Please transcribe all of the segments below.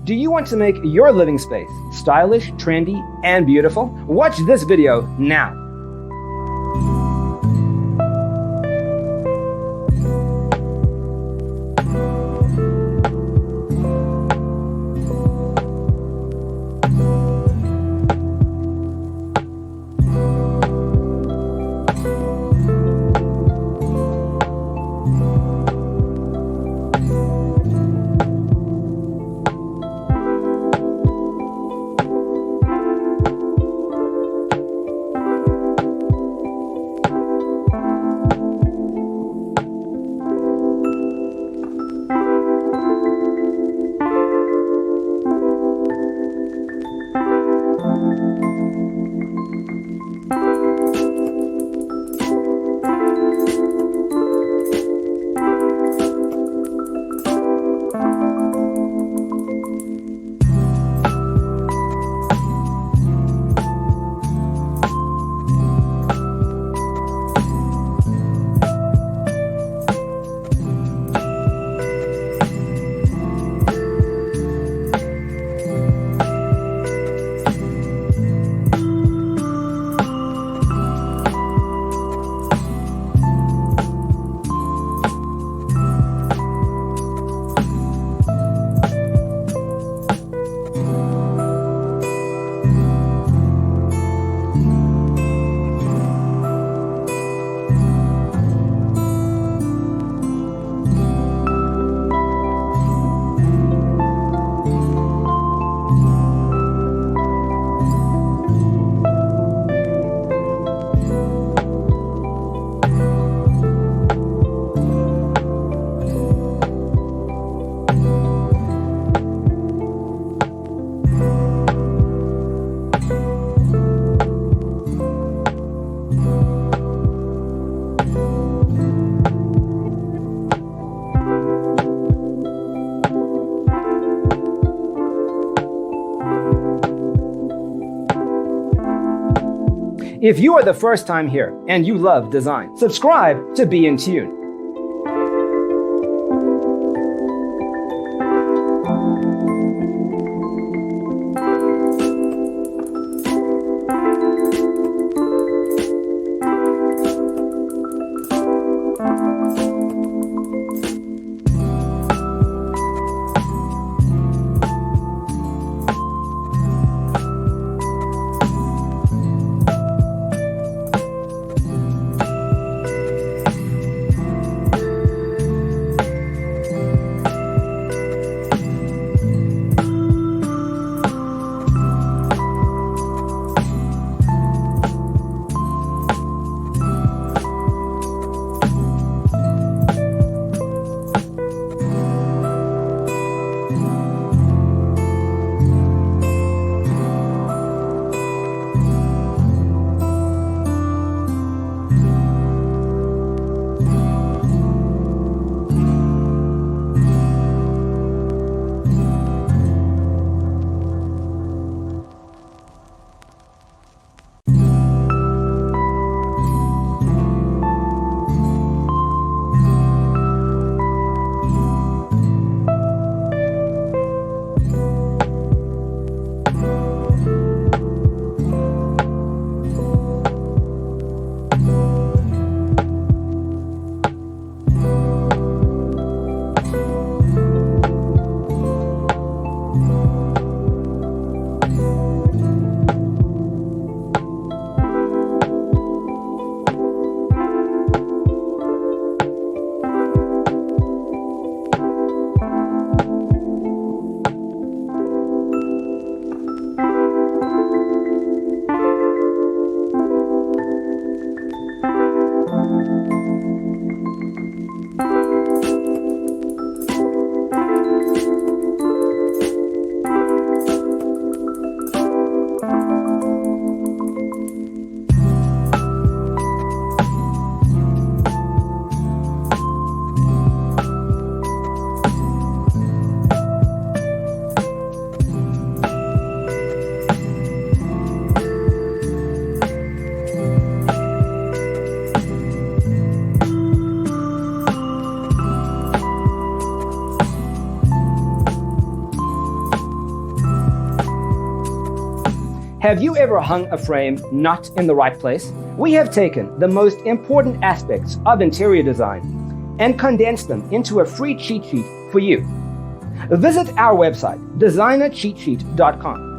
Do you want to make your living space stylish, trendy, and beautiful? Watch this video now. If you are the first time here and you love design, subscribe to Be in Tune. Have you ever hung a frame not in the right place? We have taken the most important aspects of interior design and condensed them into a free cheat sheet for you. Visit our website, designercheatsheet.com.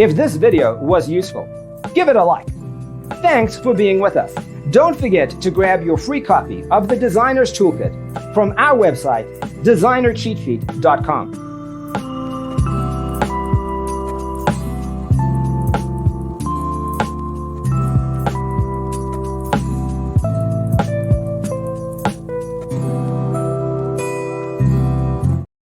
If this video was useful, give it a like. Thanks for being with us. Don't forget to grab your free copy of the Designer's Toolkit from our website, designercheatsheet.com.